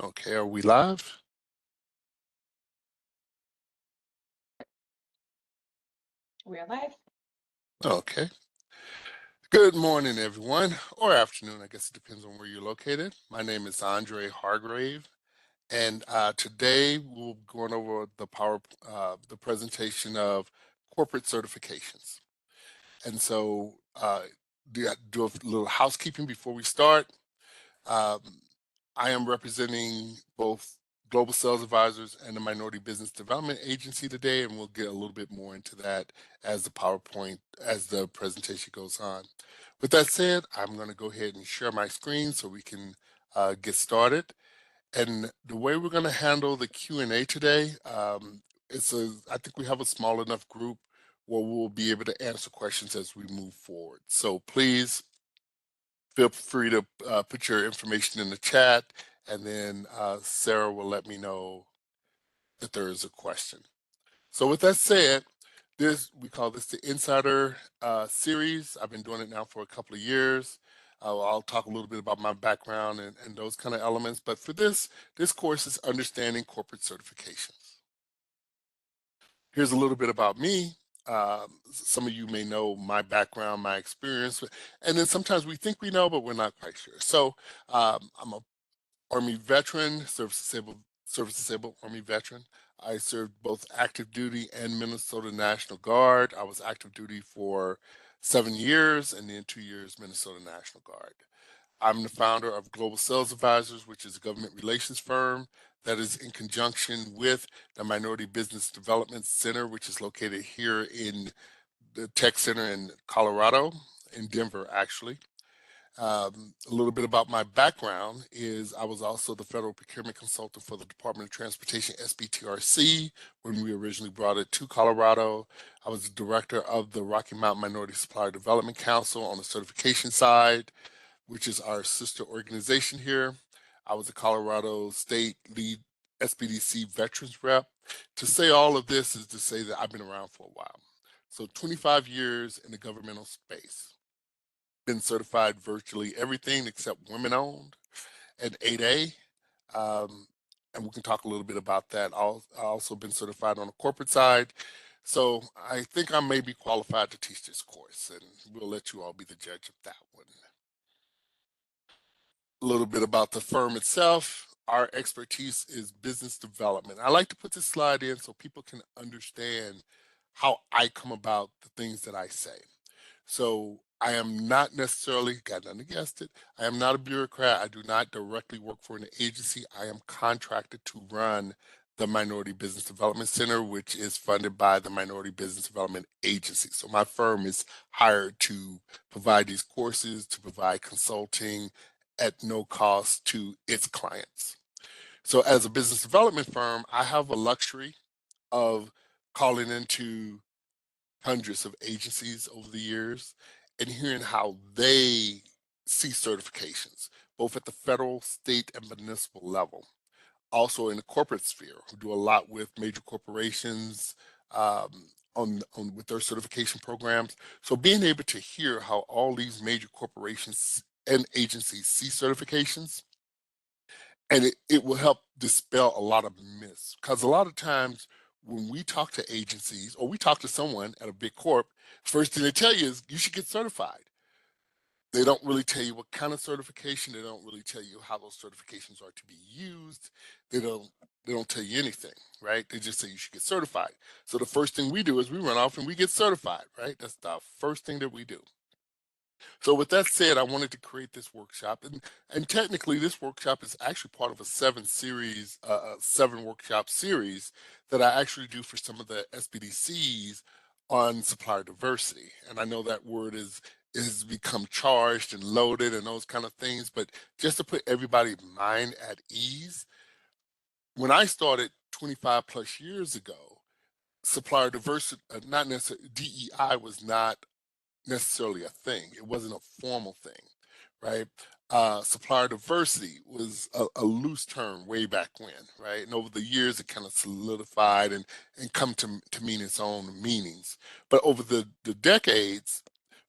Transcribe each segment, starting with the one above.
Okay, are we live? We are live. Okay. Good morning, everyone, or afternoon. I guess it depends on where you're located. My name is Andre Hargrave, and today we'll be going over the presentation of corporate certifications. And so, do a little housekeeping before we start. Um, I am representing both Global Sales Advisors and the Minority Business Development Agency today, and we'll get a little bit more into that as the presentation goes on. With that said, I'm going to go ahead and share my screen so we can get started. And the way we're going to handle the Q&A today, I think we have a small enough group where we'll be able to answer questions as we move forward. So please feel free to put your information in the chat, and then Sarah will let me know that there is a question. So with that said, we call this the Insider series. I've been doing it now for a couple of years. I'll talk a little bit about my background and those kind of elements. But for this course is Understanding Corporate Certifications. Here's a little bit about me. Some of you may know my background, my experience, and then sometimes we think we know, but we're not quite sure. So I'm a Army veteran, service-disabled Army veteran. I served both active duty and Minnesota National Guard. I was active duty for 7 years and then 2 years Minnesota National Guard. I'm the founder of Global Sales Advisors, which is a government relations firm that is in conjunction with the Minority Business Development Center, which is located here in the Tech Center in Colorado, in Denver, actually. A little bit about my background is I was also the federal procurement consultant for the Department of Transportation, SBTRC, when we originally brought it to Colorado. I was the director of the Rocky Mountain Minority Supplier Development Council on the certification side, which is our sister organization here. I was a Colorado State lead SBDC veterans rep. To say all of this is to say that I've been around for a while. So 25 years in the governmental space. Been certified virtually everything except women owned and 8A. And we can talk a little bit about that. I've also been certified on the corporate side. So I think I may be qualified to teach this course, and we'll let you all be the judge of that one. A little bit about the firm itself. Our expertise is business development. I like to put this slide in so people can understand how I come about the things that I say. So I am not necessarily, got nothing against it, I am not a bureaucrat. I do not directly work for an agency. I am contracted to run the Minority Business Development Center, which is funded by the Minority Business Development Agency. So my firm is hired to provide these courses, to provide consulting at no cost to its clients. So as a business development firm, I have a luxury of calling into hundreds of agencies over the years and hearing how they see certifications, both at the federal, state, and municipal level. Also in the corporate sphere, who do a lot with major corporations with their certification programs. So being able to hear how all these major corporations and agencies see certifications, and it will help dispel a lot of myths. Because a lot of times when we talk to agencies or we talk to someone at a big corp, first thing they tell you is you should get certified. They don't really tell you what kind of certification. They don't really tell you how those certifications are to be used. They don't tell you anything, right? They just say you should get certified. So the first thing we do is we run off and we get certified, right? That's the first thing that we do. So with that said, I wanted to create this workshop, and technically this workshop is actually part of a seven workshop series that I actually do for some of the SBDCs on supplier diversity. And I know that word is become charged and loaded and those kind of things, but just to put everybody's mind at ease, when I started 25 plus years ago, supplier diversity, not necessarily DEI was not necessarily a thing. It wasn't a formal thing, right? Supplier diversity was a loose term way back when, right? And over the years, it kind of solidified and come to mean its own meanings. But over the decades,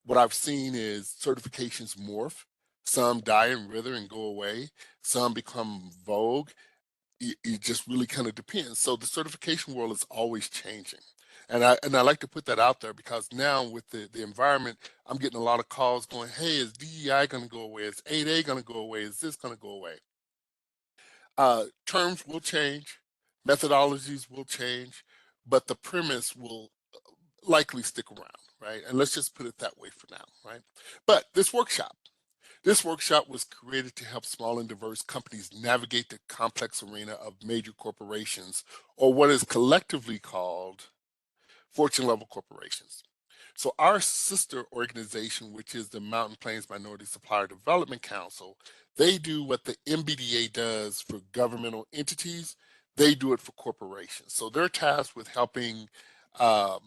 what I've seen is certifications morph. Some die and wither and go away. Some become vogue. It just really kind of depends. So the certification world is always changing. And I like to put that out there because now with the environment, I'm getting a lot of calls going, hey, is DEI going to go away? Is 8A going to go away? Is this going to go away? Terms will change, methodologies will change, but the premise will likely stick around, right? And let's just put it that way for now, right? But this workshop was created to help small and diverse companies navigate the complex arena of major corporations, or what is collectively called Fortune level corporations. So our sister organization, which is the Mountain Plains Minority Supplier Development Council, they do what the MBDA does for governmental entities. They do it for corporations. So they're tasked with um,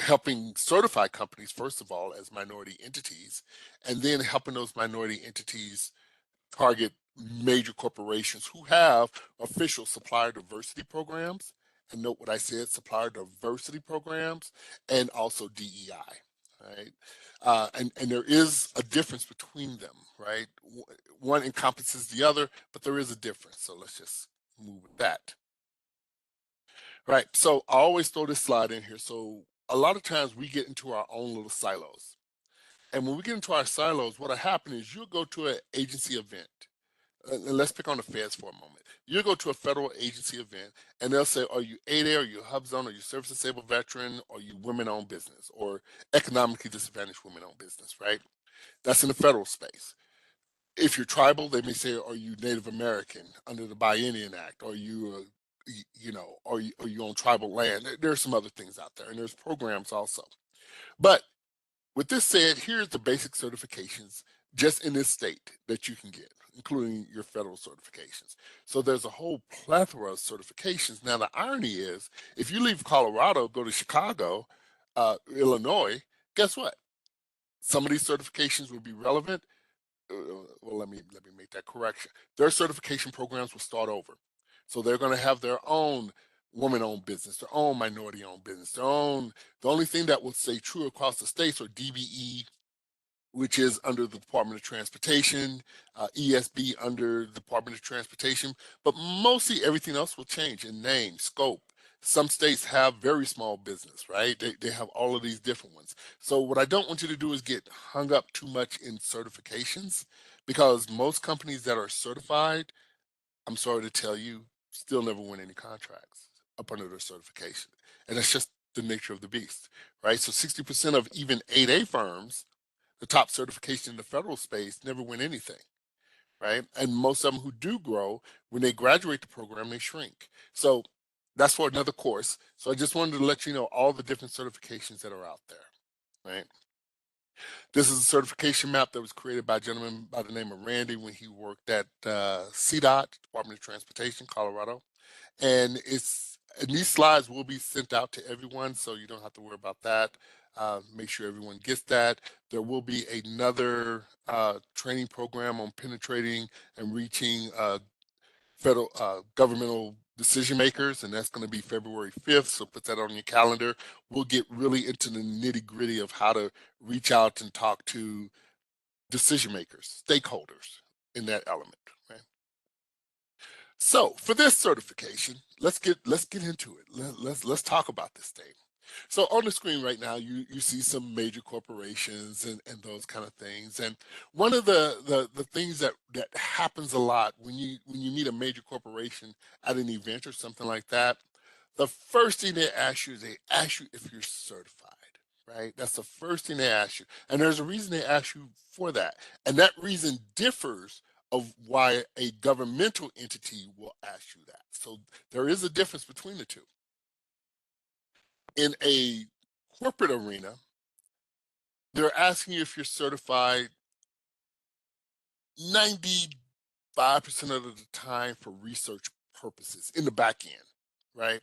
helping certify companies, first of all, as minority entities, and then helping those minority entities target major corporations who have official supplier diversity programs. And note what I said, supplier diversity programs, and also DEI, right? And there is a difference between them, right? One encompasses the other, but there is a difference. So let's just move with that. Right, so I always throw this slide in here. So a lot of times we get into our own little silos. And when we get into our silos, what'll happen is you'll go to an agency event. And let's pick on the feds for a moment. You'll go to a federal agency event and they'll say, are you 8A, are you HubZone, are you service disabled veteran, are you women-owned business, or economically disadvantaged women-owned business, right? That's in the federal space. If you're tribal, they may say, are you Native American under the Biennium Act? Are you, are you on tribal land? There's some other things out there, and there's programs also. But with this said, here's the basic certifications just in this state that you can get, including your federal certifications. So there's a whole plethora of certifications. Now, the irony is, if you leave Colorado, go to Chicago, Illinois, guess what? Some of these certifications will be relevant. Well, let me make that correction. Their certification programs will start over. So they're going to have their own woman-owned business, their own minority-owned business, their own. The only thing that will stay true across the states are DBE, which is under the Department of Transportation, ESB under the Department of Transportation, but mostly everything else will change in name, scope. Some states have very small business, right? They have all of these different ones. So what I don't want you to do is get hung up too much in certifications, because most companies that are certified, I'm sorry to tell you, still never win any contracts up under their certification. And that's just the nature of the beast, right? So 60% of even 8A firms, the top certification in the federal space, never win anything, right? And most of them who do grow, when they graduate the program, they shrink. So that's for another course. So I just wanted to let you know all the different certifications that are out there, right? This is a certification map that was created by a gentleman by the name of Randy when he worked at CDOT, Department of Transportation, Colorado. And these slides will be sent out to everyone, so you don't have to worry about that. Make sure everyone gets that. There will be another training program on penetrating and reaching federal governmental decision makers, and that's going to be February 5th. So put that on your calendar. We'll get really into the nitty gritty of how to reach out and talk to decision makers, stakeholders in that element. Right? So for this certification, let's get into it. Let's talk about this thing. So on the screen right now, you see some major corporations and those kind of things. And one of the things that happens a lot when you meet a major corporation at an event or something like that, the first thing they ask you is they ask you if you're certified, right? That's the first thing they ask you. And there's a reason they ask you for that. And that reason differs of why a governmental entity will ask you that. So there is a difference between the two. In a corporate arena, they're asking you if you're certified 95% of the time for research purposes in the back end, right?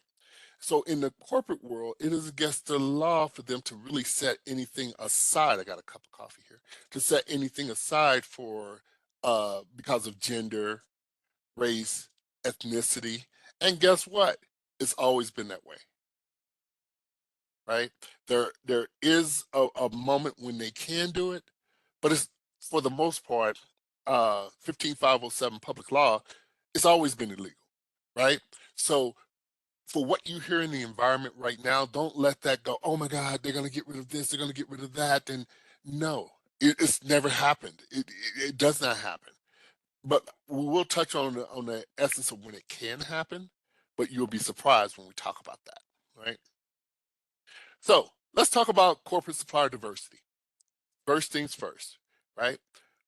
So in the corporate world, it is against the law for them to really set anything aside. I got a cup of coffee here. To set anything aside for because of gender, race, ethnicity. And guess what? It's always been that way, right? There is a moment when they can do it, but for the most part, 15507 public law, it's always been illegal, right? So for what you hear in the environment right now, don't let that go. Oh my God, they're going to get rid of this, they're going to get rid of that. And no, it's never happened. It does not happen. But we will touch on the essence of when it can happen, but you'll be surprised when we talk about that, right? So let's talk about corporate supplier diversity. First things first, right?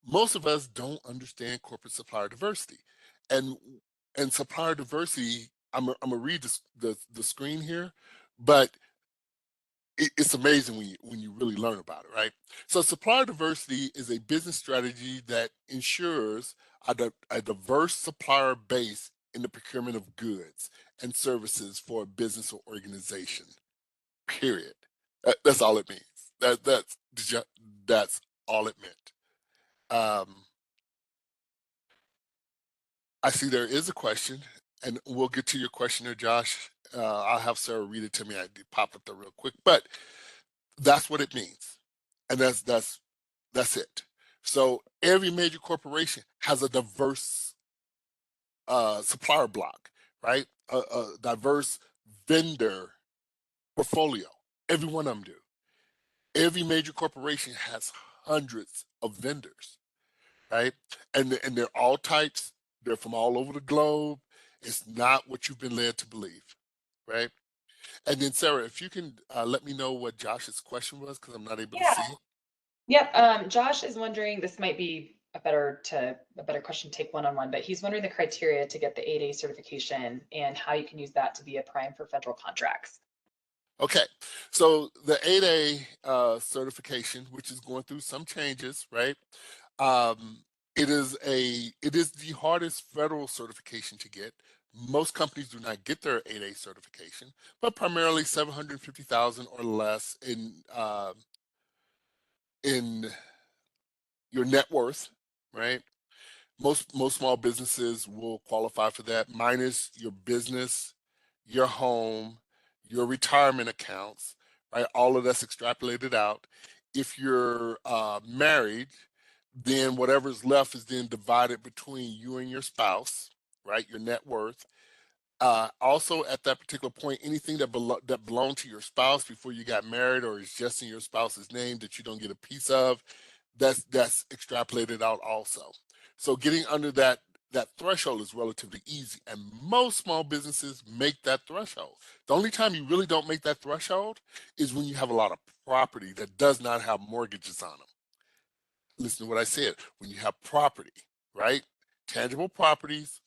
Most of us don't understand corporate supplier diversity, and supplier diversity. I'm gonna read the screen here, but it's amazing when you really learn about it, right? So supplier diversity is a business strategy that ensures a diverse supplier base in the procurement of goods and services for a business or organization. Period. That's all it means. That's all it meant. Um, I see there is a question, and we'll get to your question there, Josh. I'll have Sarah read it to me. I did pop up there real quick, but that's what it means, and that's it. So every major corporation has a diverse supplier block, right? A diverse vendor portfolio. Every one of them do. Every major corporation has hundreds of vendors, right? And they're all types. They're from all over the globe. It's not what you've been led to believe, right? And then Sarah, if you can let me know what Josh's question was, because I'm not able to Yeah. see it. Yep. Josh is wondering, this might be a better question to take one-on-one, but he's wondering the criteria to get the 8A certification and how you can use that to be a prime for federal contracts. Okay, so the 8A certification, which is going through some changes, right? Um, it is the hardest federal certification to get. Most companies do not get their 8A certification, but primarily 750,000 or less in your net worth, right? Most small businesses will qualify for that, minus your business, your home, your retirement accounts, right? All of that's extrapolated out. If you're married, then whatever's left is then divided between you and your spouse, right? Your net worth. Also, at that particular point, anything that belonged to your spouse before you got married, or is just in your spouse's name that you don't get a piece of, that's extrapolated out also. So getting under that threshold is relatively easy, and most small businesses make that threshold. The only time you really don't make that threshold is when you have a lot of property that does not have mortgages on them. Listen to what I said. When you have property, right? Tangible properties,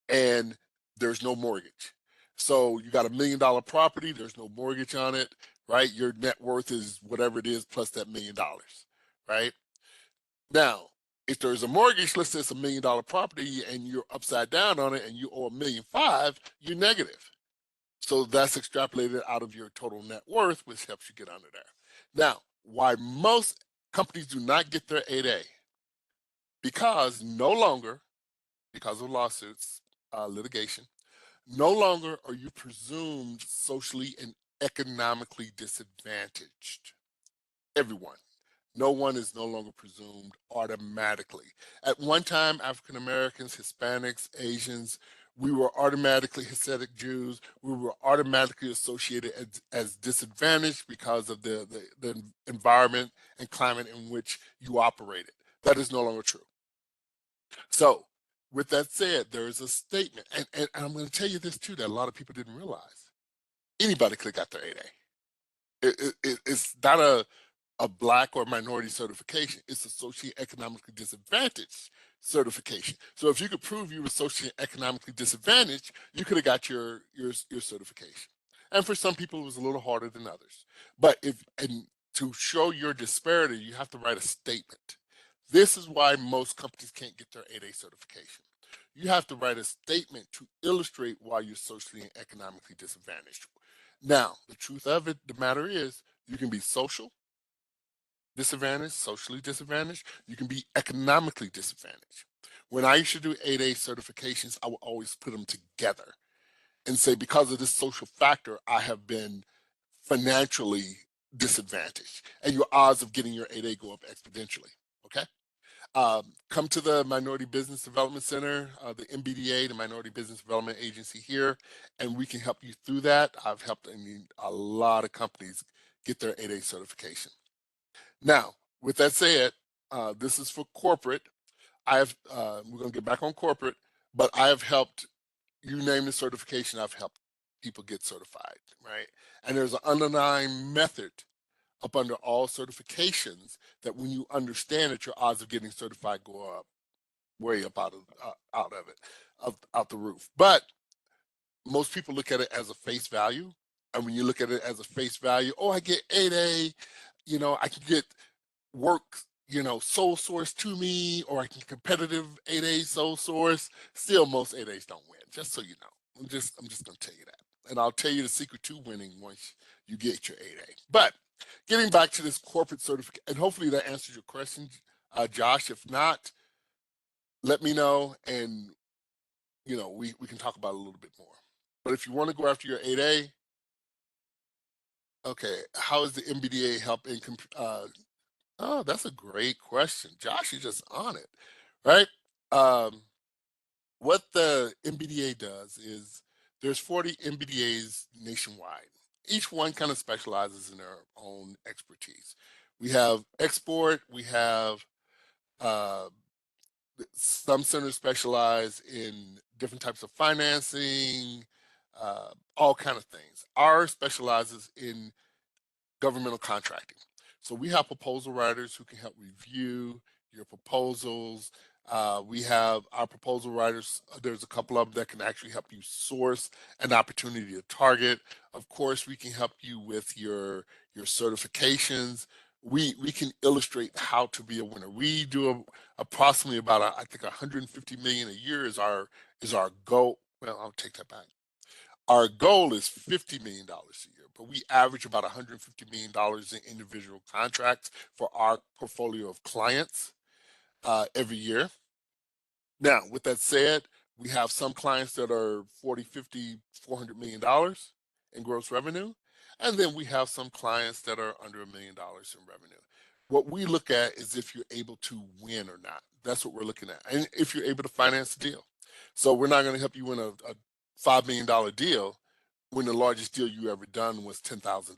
and there's no mortgage. So you got $1 million property, there's no mortgage on it, right? Your net worth is whatever it is plus that $1 million, right? Now, if there's a mortgage, let's say it's $1 million property and you're upside down on it and you owe 1,500,000, you're negative. So that's extrapolated out of your total net worth, which helps you get under there. Now, why most companies do not get their 8A? Because no longer, because of lawsuits, litigation, no longer are you presumed socially and economically disadvantaged. Everyone. No one is no longer presumed automatically. At one time, African Americans, Hispanics, Asians, we were automatically Hasidic Jews. We were automatically associated as disadvantaged because of the environment and climate in which you operated. That is no longer true. So, with that said, there is a statement, and I'm going to tell you this too that a lot of people didn't realize. Anybody could have got their 8A. It's not a black or minority certification. It's a socioeconomically disadvantaged certification. So if you could prove you were socioeconomically disadvantaged, you could have got your certification. And for some people, it was a little harder than others. But to show your disparity, you have to write a statement. This is why most companies can't get their 8A certification. You have to write a statement to illustrate why you're socially and economically disadvantaged. Now, the truth of it, the matter is, you can be social disadvantaged, socially disadvantaged. You can be economically disadvantaged. When I used to do 8A certifications, I would always put them together and say, because of this social factor, I have been financially disadvantaged. And your odds of getting your 8A go up exponentially. Okay. Come to the Minority Business Development Center, the MBDA, the Minority Business Development Agency here, and we can help you through that. I've helped a lot of companies get their 8A certification. Now, with that said, this is for corporate. We're going to get back on corporate, but I have helped, you name the certification, I've helped people get certified, right? And there's an underlying method up under all certifications that when you understand it, your odds of getting certified go up way up out of it, out the roof. But most people look at it as a face value. And when you look at it as a face value, oh, I get 8A, I can get work, sole source to me, or I can competitive 8A sole source. Still, most 8As don't win, just so you know. I'm just gonna tell you that. And I'll tell you the secret to winning once you get your 8A. But getting back to this corporate certificate, and hopefully that answers your question, Josh. If not, let me know, and we can talk about it a little bit more. But if you want to go after your 8A, okay, how is the MBDA help in oh, that's a great question. Josh, you're just on it, right? Um, what the MBDA does is there's 40 MBDAs nationwide. Each one kind of specializes in their own expertise. We have export, we have uh, some centers specialize in different types of financing, all kind of things. Ours specializes in governmental contracting. So we have proposal writers who can help review your proposals. We have our proposal writers. There's a couple of them that can actually help you source an opportunity to target. Of course, we can help you with your certifications. We can illustrate how to be a winner. We do approximately about I think 150 million a year is our goal. Well, I'll take that back. Our goal is $50 million a year, but we average about $150 million in individual contracts for our portfolio of clients every year. Now, with that said, we have some clients that are 40, 50, $400 million in gross revenue. And then we have some clients that are under $1 million in revenue. What we look at is if you're able to win or not. That's what we're looking at. And if you're able to finance the deal. So we're not going to help you win a $5 million deal when the largest deal you ever done was $10,000.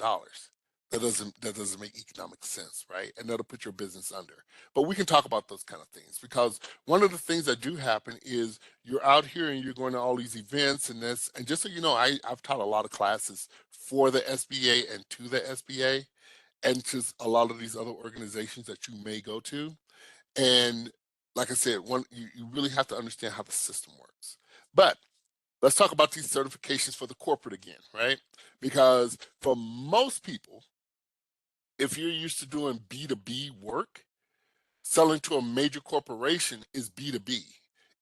That doesn't make economic sense, right? And that'll put your business under. But we can talk about those kind of things, because one of the things that do happen is you're out here and you're going to all these events and this. And just so you know, I've taught a lot of classes for the SBA and to the SBA and to a lot of these other organizations that you may go to. And like I said, you really have to understand how the system works. But let's talk about these certifications for the corporate again, right? Because for most people, if you're used to doing B2B work, selling to a major corporation is B2B.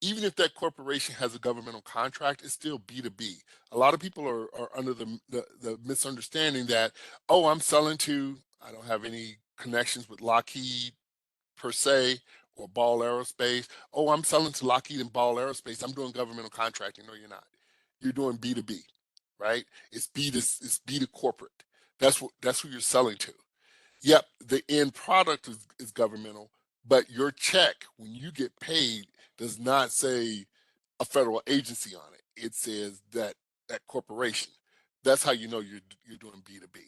Even if that corporation has a governmental contract, it's still B2B. A lot of people are under the misunderstanding that, oh, I don't have any connections with Lockheed per se or Ball Aerospace. Oh, I'm selling to Lockheed and Ball Aerospace. I'm doing governmental contracting. No, you're not. You're doing B2B, right? It's B to corporate. That's who you're selling to. Yep, the end product is governmental, but your check when you get paid does not say a federal agency on it. It says that corporation. That's how you know you're doing B2B.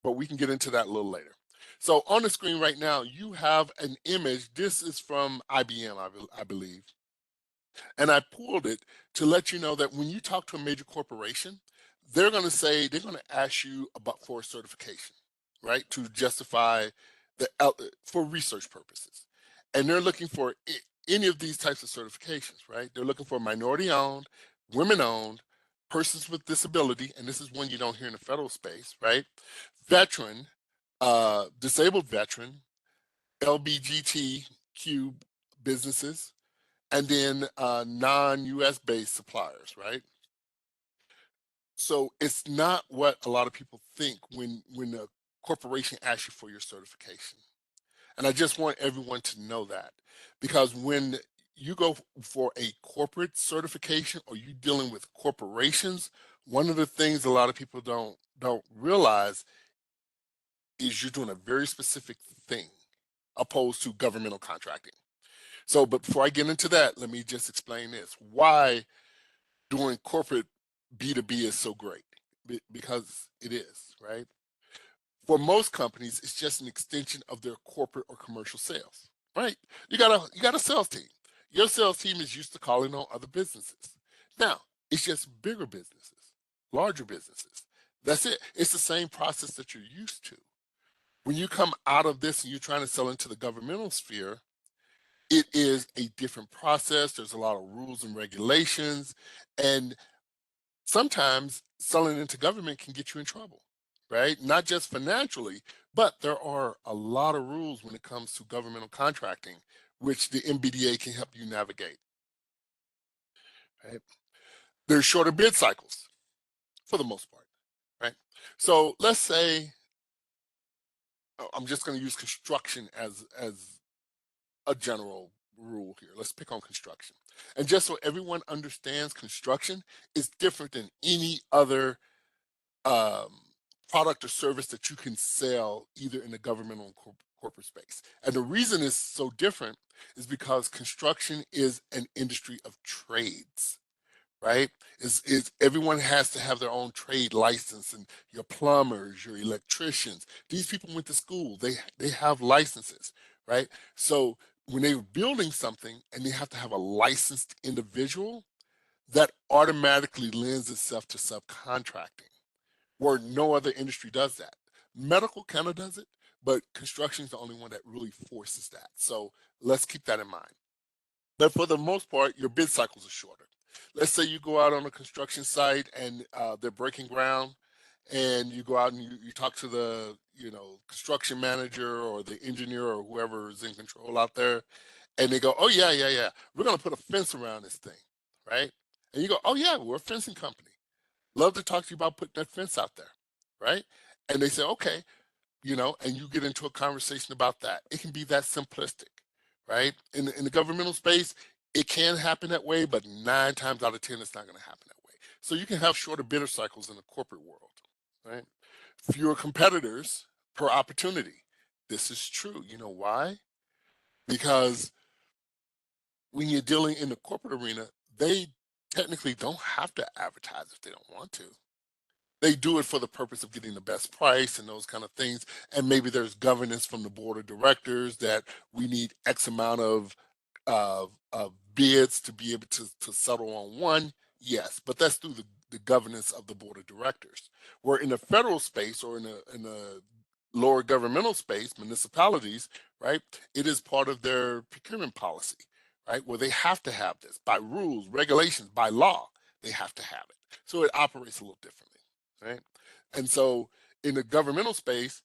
But we can get into that a little later. So on the screen right now, you have an image. This is from IBM, I believe. And I pulled it to let you know that when you talk to a major corporation, they're going to ask you about for a certification, right? To justify for research purposes. And they're looking for any of these types of certifications, right? They're looking for minority owned, women owned, persons with disability, and this is one you don't hear in the federal space, right? Veteran, disabled veteran, LBGTQ businesses, and then non-US based suppliers, right? So it's not what a lot of people think when a corporation asks you for your certification. And I just want everyone to know that, because when you go for a corporate certification or you dealing with corporations, one of the things a lot of people don't realize is you're doing a very specific thing. opposed to governmental contracting. So, but before I get into that, let me just explain this. Why doing corporate B2B is so great, because it is, right? For most companies, it's just an extension of their corporate or commercial sales, right? You got a sales team. Your sales team is used to calling on other businesses. Now, it's just bigger businesses, larger businesses. That's it. It's the same process that you're used to. When you come out of this and you're trying to sell into the governmental sphere, it is a different process. There's a lot of rules and regulations, and sometimes selling into government can get you in trouble, right? Not just financially, but there are a lot of rules when it comes to governmental contracting, which the MBDA can help you navigate, right? There's shorter bid cycles for the most part, right? So let's say, I'm just going to use construction as a general rule here. Let's pick on construction. And just so everyone understands, construction is different than any other um, product or service that you can sell either in the governmental or corporate space. And the reason it's so different is because construction is an industry of trades, right? Is everyone has to have their own trade license, and your plumbers, your electricians, these people went to school, they have licenses, right? So when they're building something and they have to have a licensed individual, that automatically lends itself to subcontracting, where no other industry does that. Medical kind of does it, but construction is the only one that really forces that. So let's keep that in mind. But for the most part, your bid cycles are shorter. Let's say you go out on a construction site and they're breaking ground, and you go out and you talk to the construction manager or the engineer or whoever is in control out there, and they go, "Oh yeah, we're gonna put a fence around this thing," right? And you go, "Oh yeah, we're a fencing company. Love to talk to you about putting that fence out there," right? And they say, "Okay," and you get into a conversation about that. It can be that simplistic, right? In the governmental space, it can happen that way, but 9 times out of 10, it's not going to happen that way. So you can have shorter bidder cycles in the corporate world, right? Fewer competitors per opportunity. This is true. You know why? Because when you're dealing in the corporate arena, they technically don't have to advertise if they don't want to. They do it for the purpose of getting the best price and those kind of things. And maybe there's governance from the board of directors that we need X amount of bids to be able to settle on one. Yes, but that's through the governance of the board of directors. Where in the federal space or in the lower governmental space, municipalities, right, it is part of their procurement policy, right, where they have to have this by rules, regulations, by law, they have to have it. So it operates a little differently, right? And so in the governmental space,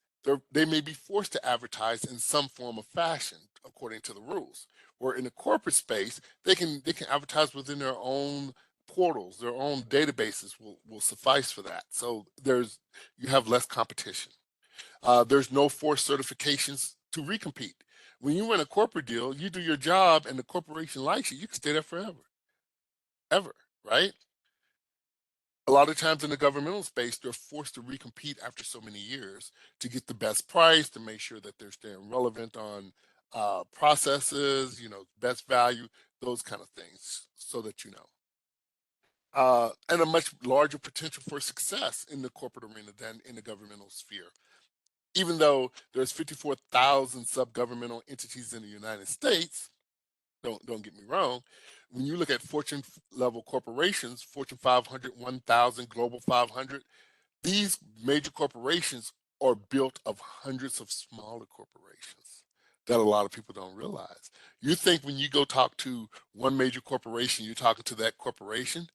they may be forced to advertise in some form of fashion according to the rules. Where in the corporate space, they can advertise within their own portals, their own databases will suffice for that. So you have less competition. There's no forced certifications to recompete. When you win a corporate deal, you do your job and the corporation likes you can stay there forever, ever, right? A lot of times in the governmental space, they're forced to recompete after so many years to get the best price, to make sure that they're staying relevant on processes, best value, those kind of things, so that you know. And a much larger potential for success in the corporate arena than in the governmental sphere. Even though there's 54,000 sub-governmental entities in the United States, don't get me wrong. When you look at Fortune level corporations, Fortune 500, 1,000, Global 500, these major corporations are built of hundreds of smaller corporations that a lot of people don't realize. You think when you go talk to one major corporation, you're talking to that corporation?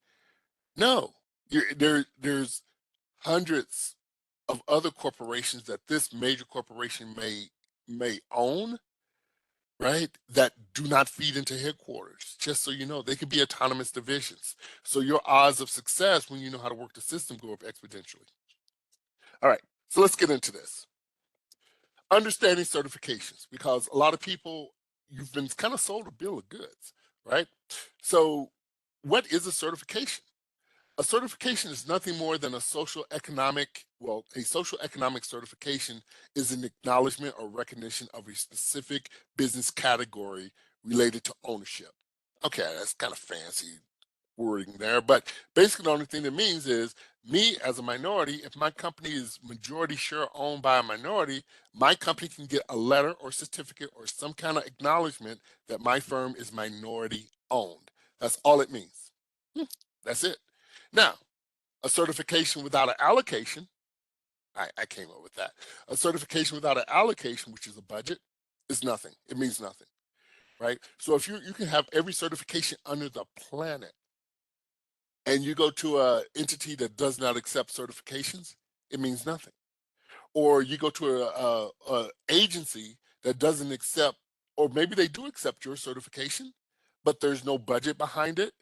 No, there's hundreds of other corporations that this major corporation may own, right? That do not feed into headquarters. Just so you know, they could be autonomous divisions. So your odds of success when you know how to work the system go up exponentially. All right, so let's get into this. Understanding certifications, because a lot of people, you've been kind of sold a bill of goods, right? So what is a certification? A certification is nothing more than a social economic, well, a social economic certification is an acknowledgement or recognition of a specific business category related to ownership. Okay, that's kind of fancy wording there, but basically the only thing that means is me as a minority, if my company is majority share owned by a minority, my company can get a letter or certificate or some kind of acknowledgement that my firm is minority owned. That's all it means. That's it. Now, a certification without an allocation, I came up with that. A certification without an allocation, which is a budget, is nothing. It means nothing, right? So if you can have every certification under the planet and you go to a entity that does not accept certifications, it means nothing. Or you go to a agency that doesn't accept, or maybe they do accept your certification, but there's no budget behind it.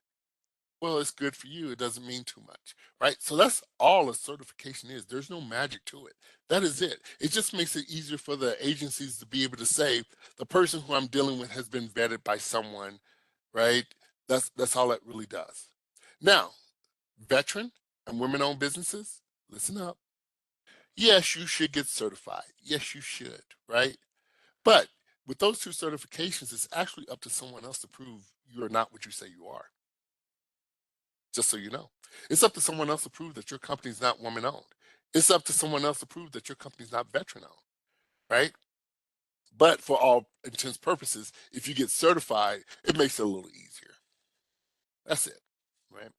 Well, it's good for you. It doesn't mean too much, right? So that's all a certification is. There's no magic to it. That is it. It just makes it easier for the agencies to be able to say the person who I'm dealing with has been vetted by someone, right? That's all it really does. Now, veteran and women-owned businesses, listen up. Yes, you should get certified. Yes, you should, right? But with those two certifications, it's actually up to someone else to prove you are not what you say you are. Just so you know, it's up to someone else to prove that your company's not woman owned. It's up to someone else to prove that your company's not veteran owned, right? But for all intents purposes, if you get certified, it makes it a little easier. That's it, right?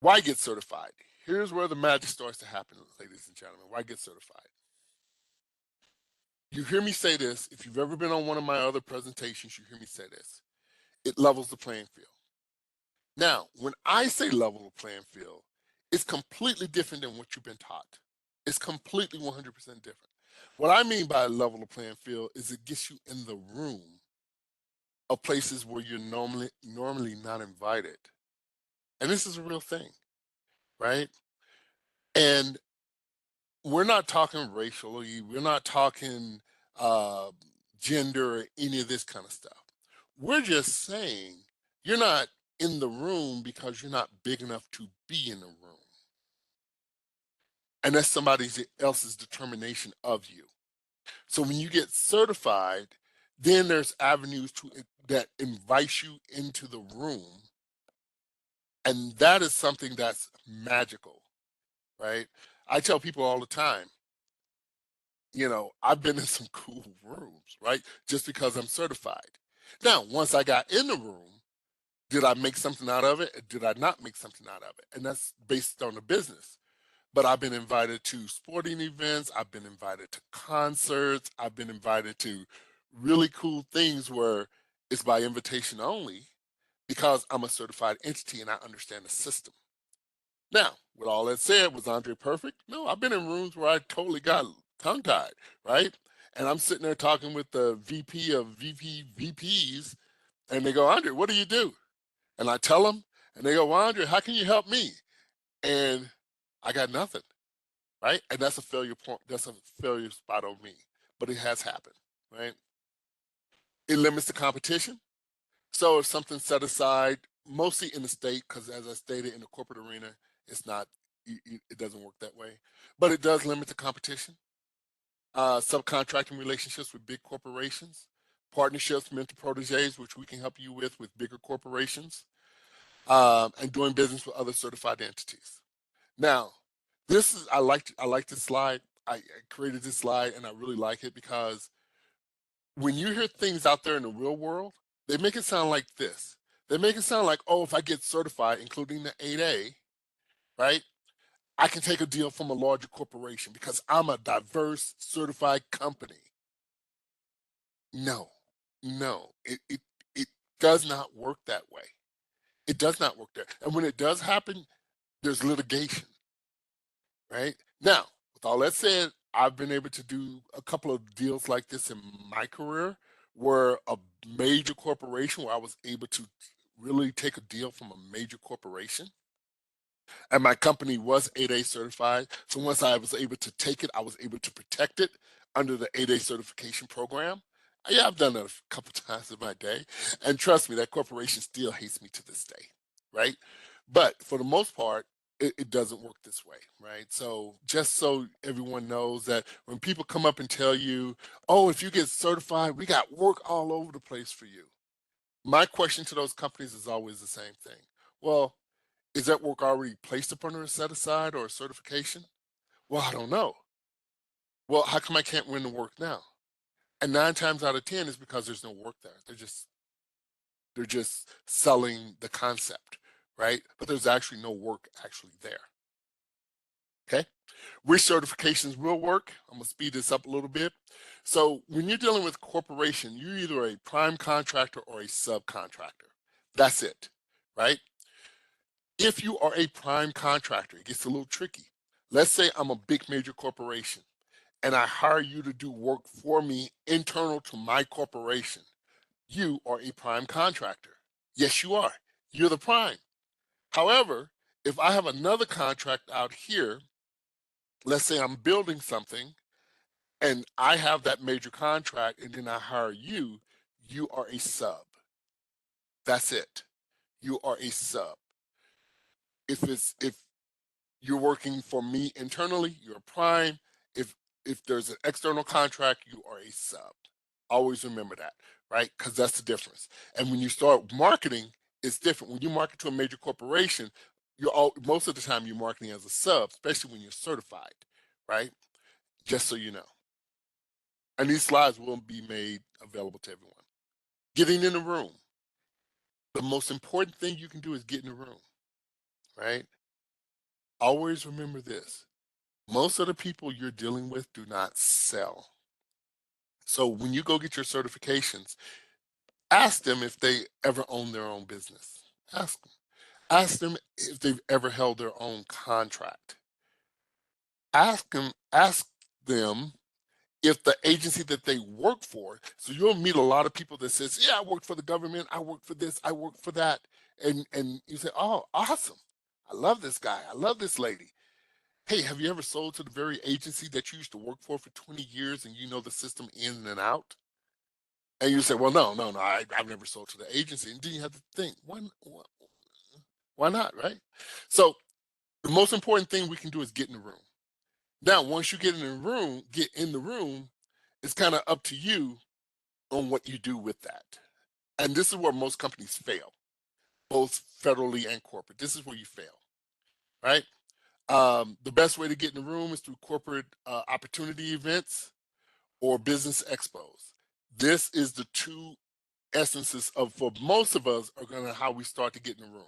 Why get certified? Here's where the magic starts to happen, ladies and gentlemen. Why get certified? You hear me say this. If you've ever been on one of my other presentations, you hear me say this. It levels the playing field. Now, when I say level the playing field, it's completely different than what you've been taught. It's completely 100% different. What I mean by level the playing field is it gets you in the room of places where you're normally not invited. And this is a real thing, right? And we're not talking racially, we're not talking uh, gender or any of this kind of stuff. We're just saying you're not in the room because you're not big enough to be in the room. And that's somebody else's determination of you. So when you get certified, then there's avenues that invite you into the room, and that is something that's magical, right? I tell people all the time, I've been in some cool rooms, right? Just because I'm certified. Now, once I got in the room, did I make something out of it? Or did I not make something out of it? And that's based on the business. But I've been invited to sporting events. I've been invited to concerts. I've been invited to really cool things where it's by invitation only because I'm a certified entity and I understand the system. Now, with all that said, was Andre perfect? No, I've been in rooms where I totally got tongue tied, right? And I'm sitting there talking with the VP of VPs, and they go, Andre, what do you do? And I tell them, and they go, well, Andre, how can you help me? And I got nothing, right? And that's a failure point. That's a failure spot on me, but it has happened, right? It limits the competition. So if something's set aside, mostly in the state, because as I stated in the corporate arena, it's not, it doesn't work that way, but it does limit the competition. Subcontracting relationships with big corporations, partnerships, mentor proteges, which we can help you with bigger corporations, and doing business with other certified entities. Now, I like this slide. I created this slide and I really like it because when you hear things out there in the real world, they make it sound like this. They make it sound like, oh, if I get certified, including the 8A, right, I can take a deal from a larger corporation because I'm a diverse certified company. No, no, it does not work that way. It does not work there. And when it does happen, there's litigation, right? Now, with all that said, I've been able to do a couple of deals like this in my career where a major corporation, where I was able to really take a deal from a major corporation. And my company was 8A certified. So once I was able to take it, I was able to protect it under the 8A certification program. Yeah, I've done that a couple times in my day. And trust me, that corporation still hates me to this day, right? But for the most part, it doesn't work this way, right? So just so everyone knows that when people come up and tell you, oh, if you get certified, we got work all over the place for you. My question to those companies is always the same thing. Well, is that work already placed upon a set aside or a certification? Well, I don't know. Well, how come I can't win the work now? And 9 times out of 10 is because there's no work there. They're just selling the concept, right? But there's actually no work actually there. Okay. Which certifications will work? I'm gonna speed this up a little bit. So when you're dealing with corporation, you're either a prime contractor or a subcontractor. That's it, right? If you are a prime contractor, it gets a little tricky. Let's say I'm a big major corporation and I hire you to do work for me internal to my corporation. You are a prime contractor. Yes, you are. You're the prime. However, if I have another contract out here, let's say I'm building something and I have that major contract and then I hire you, you are a sub. That's it. You are a sub. If you're working for me internally, you're a prime. If there's an external contract, you are a sub. Always remember that, right? Because that's the difference. And when you start marketing, it's different. When you market to a major corporation, most of the time you're marketing as a sub, especially when you're certified, right? Just so you know. And these slides will be made available to everyone. Getting in the room. The most important thing you can do is get in the room, right? Always remember this. Most of the people you're dealing with do not sell. So when you go get your certifications, ask them if they ever own their own business. Ask them. Ask them if they've ever held their own contract. Ask them if the agency that they work for, so you'll meet a lot of people that says, yeah, I work for the government, I work for this, I work for that. And you say, oh, awesome. I love this guy. I love this lady. Hey, have you ever sold to the very agency that you used to work for 20 years and you know the system in and out? And you say, well, no, I've never sold to the agency. And then you have to think, why not, right? So the most important thing we can do is get in the room. Now, once you get in the room, it's kind of up to you on what you do with that. And this is where most companies fail, both federally and corporate. This is where you fail, right? The best way to get in the room is through corporate opportunity events or business expos. This is the two essences of, for most of us, are going to how we start to get in the room.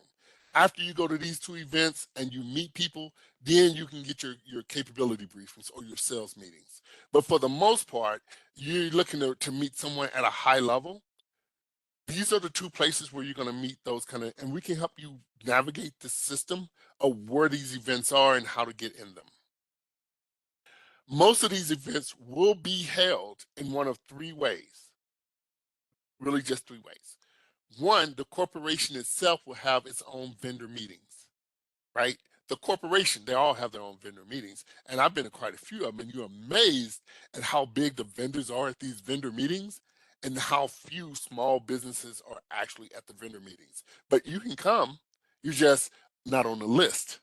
After you go to these two events and you meet people, then you can get your capability briefings or your sales meetings. But for the most part, you're looking to meet someone at a high level. These are the two places where you're going to meet those kind of, and we can help you navigate the system of where these events are and how to get in them. Most of these events will be held in one of three ways, really just three ways. One, the corporation itself will have its own vendor meetings, right? The corporation, they all have their own vendor meetings. And I've been to quite a few of them, and you're amazed at how big the vendors are at these vendor meetings and how few small businesses are actually at the vendor meetings. But you can come, you're just not on the list,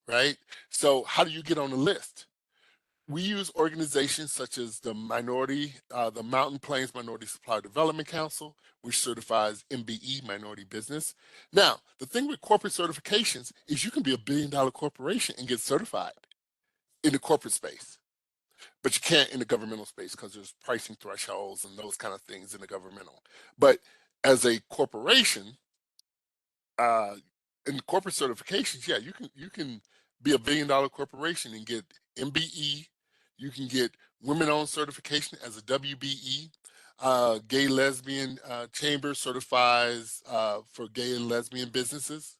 right? So how do you get on the list? We use organizations such as the Mountain Plains Minority Supplier Development Council, which certifies MBE, minority business. Now, the thing with corporate certifications is you can be $1 billion corporation and get certified in the corporate space, but you can't in the governmental space because there's pricing thresholds and those kind of things in the governmental. But as a corporation, uh, in corporate certifications, yeah, you can be $1 billion corporation and get MBE. You can get women-owned certification as a WBE. Gay Lesbian Chamber certifies for gay and lesbian businesses.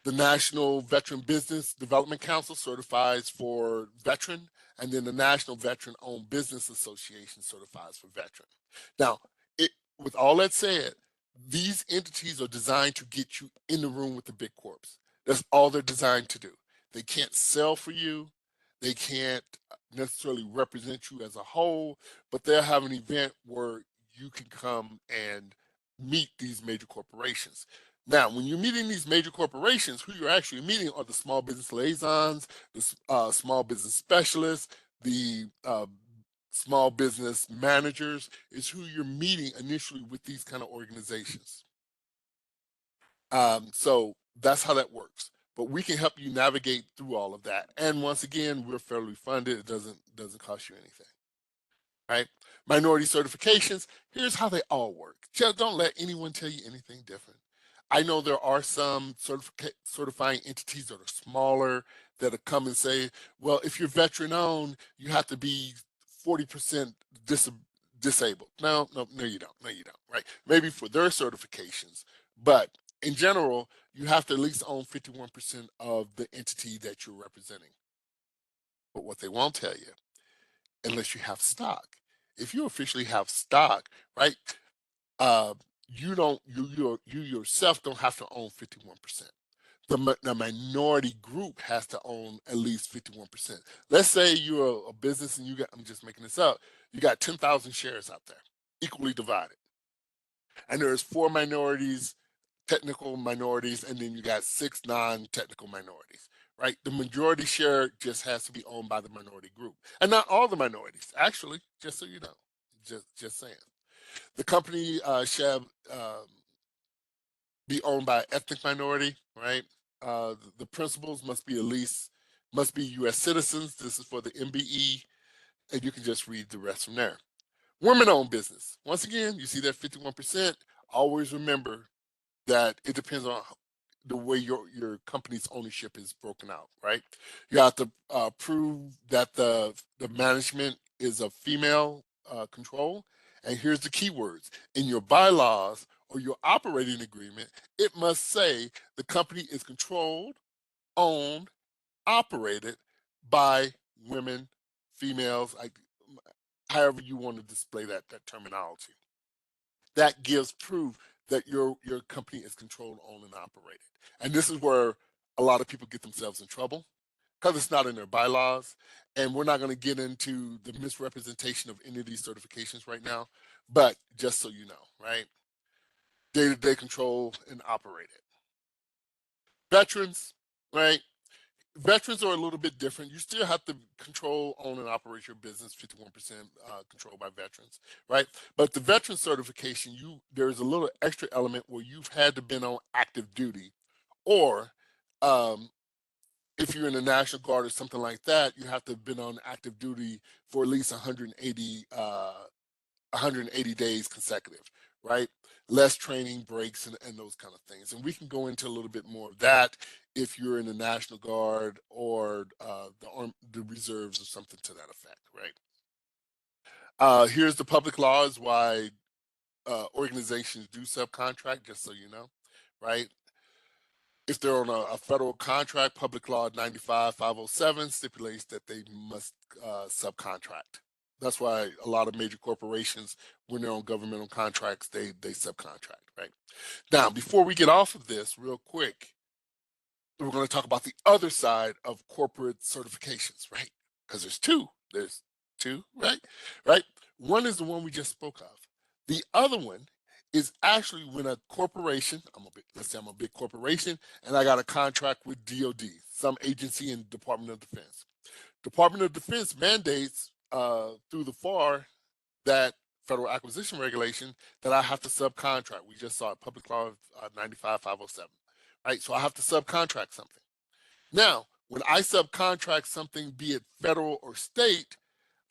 The National Veteran Business Development Council certifies for veteran, and then the National Veteran Owned Business Association certifies for veteran. Now, with all that said, these entities are designed to get you in the room with the big corps. That's all they're designed to do. They can't sell for you. They can't necessarily represent you as a whole, but they'll have an event where you can come and meet these major corporations. Now, when you're meeting these major corporations, who you're actually meeting are the small business liaisons, the small business specialists, the small business managers, is who you're meeting initially with these kind of organizations. So that's how that works. But we can help you navigate through all of that. And once again, we're federally funded. It doesn't cost you anything. Right? Minority certifications, here's how they all work. Just don't let anyone tell you anything different. I know there are some certifying entities that are smaller that come and say, well, if you're veteran owned, you have to be 40% disabled. No, you don't. No, you don't. Right? Maybe for their certifications, but in general, you have to at least own 51% of the entity that you're representing. But what they won't tell you, unless you have stock, if you officially have stock, right? Uh, you yourself don't have to own 51%. The minority group has to own at least 51%. Let's say you're a business and I'm just making this up, you got 10,000 shares out there, equally divided. And there's 4 minorities, technical minorities, and then you got 6 non-technical minorities, right? The majority share just has to be owned by the minority group. And not all the minorities, actually, just so you know, just saying. The company shall be owned by ethnic minority, right? The principals must be U.S. citizens. This is for the MBE, and you can just read the rest from there. Women-owned business. Once again, you see that 51%. Always remember that it depends on the way your company's ownership is broken out, right? You have to prove that the management is a female control. And here's the key words. In your bylaws or your operating agreement, it must say the company is controlled, owned, operated by women, females, like however you want to display that terminology. That gives proof that your company is controlled, owned, and operated. And this is where a lot of people get themselves in trouble because it's not in their bylaws. And we're not going to get into the misrepresentation of any of these certifications right now, but just so you know, right? Day-to-day control and operated. Veterans, right? Veterans are a little bit different. You still have to control, own, and operate your business, 51% controlled by veterans, right? But the veteran certification, there's a little extra element where you've had to been on active duty, or if you're in the National Guard or something like that, you have to have been on active duty for at least 180 days consecutive, right? Less training breaks and those kind of things. And we can go into a little bit more of that if you're in the National Guard or the reserves or something to that effect, right? Here's the public laws why organizations do subcontract, just so you know, right? If they're on a federal contract, Public Law 95-507 stipulates that they must subcontract. That's why a lot of major corporations, when they're on governmental contracts, they subcontract, right? Now, before we get off of this real quick, we're going to talk about the other side of corporate certifications, right? Because there's two, right? Right? One is the one we just spoke of. The other one is actually when a corporation, let's say I'm a big corporation and I got a contract with DOD, some agency in Department of Defense. Department of Defense mandates through the FAR, that federal acquisition regulation, that I have to subcontract. We just saw it, Public Law 95-507, right? So I have to subcontract something. Now, when I subcontract something, be it federal or state,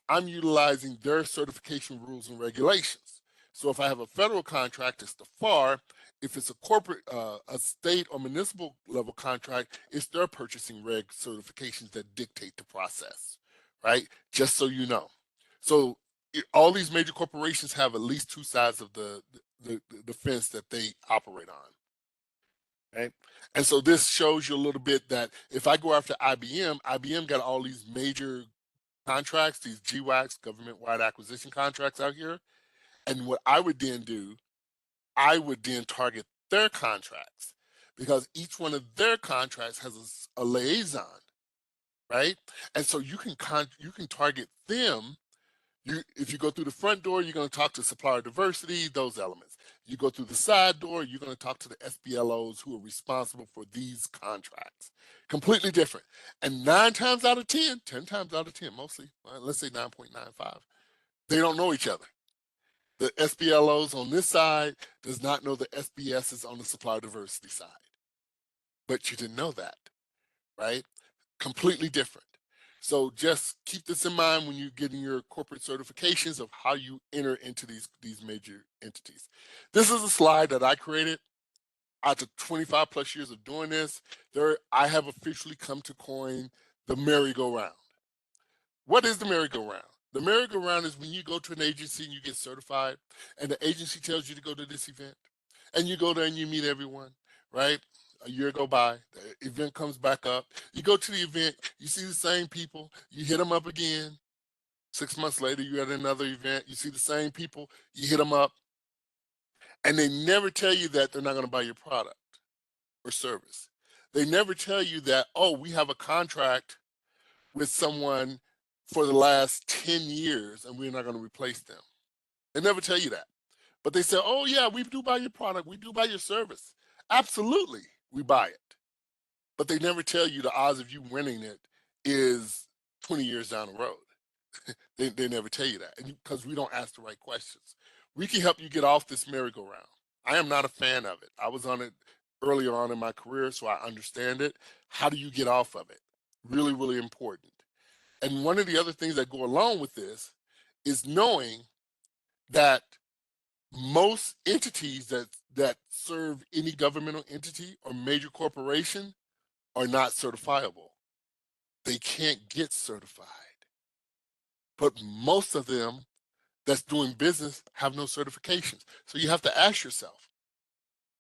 I'm utilizing their certification rules and regulations. So if I have a federal contract, it's the FAR. If it's a corporate, a state or municipal level contract, it's their purchasing reg certifications that dictate the process, right? Just so you know. So all these major corporations have at least 2 sides of the fence that they operate on, right? And so this shows you a little bit that if I go after IBM got all these major contracts, these GWACs, government-wide acquisition contracts out here. And what I would then do, I would then target their contracts, because each one of their contracts has a liaison, right? And so you can target them. If you go through the front door, you're going to talk to supplier diversity, those elements. You go through the side door, you're going to talk to the SBLOs who are responsible for these contracts. Completely different. And 9 times out of 10, 10 times out of 10, mostly, let's say 9.95, they don't know each other. The SBLOs on this side does not know the SBSs on the supplier diversity side. But you didn't know that, right? Completely different. So just keep this in mind when you're getting your corporate certifications of how you enter into these major entities. This is a slide that I created after 25 plus years of doing this. I have officially come to coin the merry-go-round. What is the merry-go-round? The merry-go-round is when you go to an agency and you get certified, and the agency tells you to go to this event, and you go there and you meet everyone, right? A year go by, the event comes back up. You go to the event, you see the same people, you hit them up again. 6 months later, you're at another event, you see the same people, you hit them up, and they never tell you that they're not going to buy your product or service. They never tell you that, oh, we have a contract with someone for the last 10 years and we're not going to replace them. They never tell you that. But they say, oh, yeah, we do buy your product, we do buy your service. Absolutely, we buy it. But they never tell you the odds of you winning it is 20 years down the road. They never tell you that, because we don't ask the right questions. We can help you get off this merry-go-round. I am not a fan of it. I was on it earlier on in my career, so I understand it. How do you get off of it? Really, really important. And one of the other things that go along with this is knowing that most entities that serve any governmental entity or major corporation are not certifiable. They can't get certified. But most of them that's doing business have no certifications. So you have to ask yourself,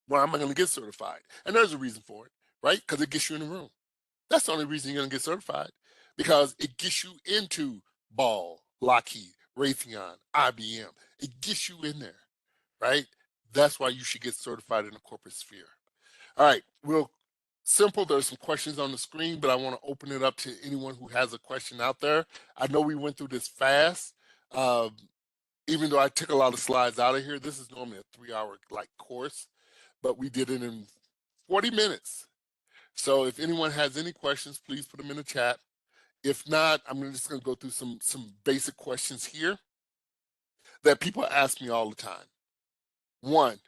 well, am I going to get certified? And there's a reason for it, right? Because it gets you in the room. That's the only reason you're going to get certified, because it gets you into Ball, Lockheed, Raytheon, IBM. It gets you in there, right? That's why you should get certified in the corporate sphere. All right, real simple. There's some questions on the screen, but I want to open it up to anyone who has a question out there. I know we went through this fast. Even though I took a lot of slides out of here, this is normally a 3-hour like course, but we did it in 40 minutes. So if anyone has any questions, please put them in the chat. If not, I'm just going to go through some basic questions here that people ask me all the time. One,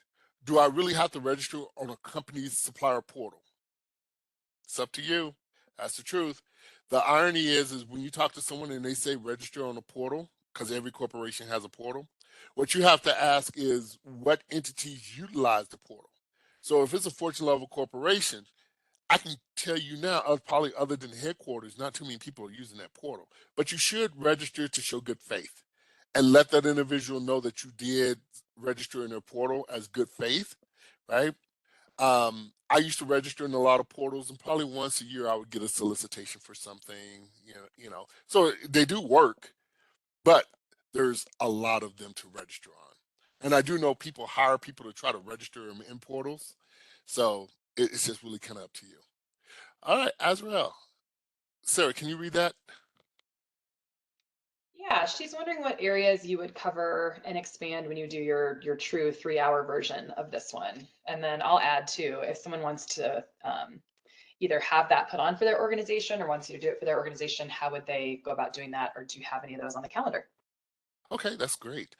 do I really have to register on a company's supplier portal? It's up to you. That's the truth. The irony is when you talk to someone and they say register on a portal, because every corporation has a portal, what you have to ask is what entities utilize the portal. So if it's a Fortune level corporation, I can tell you now, probably other than headquarters, not too many people are using that portal. But you should register to show good faith and let that individual know that you did register in their portal as good faith, right? I used to register in a lot of portals, and probably once a year I would get a solicitation for something, So they do work, but there's a lot of them to register on. And I do know people hire people to try to register them in portals. So it's just really kind of up to you. All right, Azrael. Sarah, can you read that? Yeah, she's wondering what areas you would cover and expand when you do your true 3-hour version of this one. And then I'll add too, if someone wants to either have that put on for their organization or wants you to do it for their organization, how would they go about doing that? Or do you have any of those on the calendar? Okay, that's great.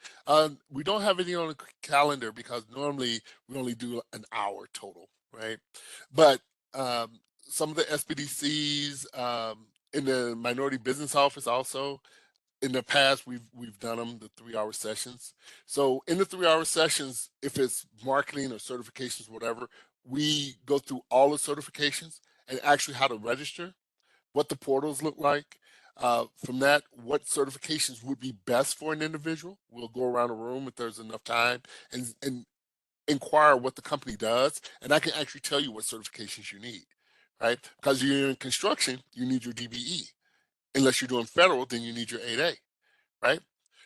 We don't have any on the calendar because normally we only do an hour total, right? But some of the SBDCs in the minority business office also, in the past we've done them the 3-hour sessions. So in the 3-hour sessions, if it's marketing or certifications, whatever, we go through all the certifications and actually how to register, what the portals look like. From that, what certifications would be best for an individual. We'll go around the room if there's enough time and inquire what the company does, and I can actually tell you what certifications you need, right? Because you're in construction, you need your DBE. Unless you're doing federal, then you need your 8A, right?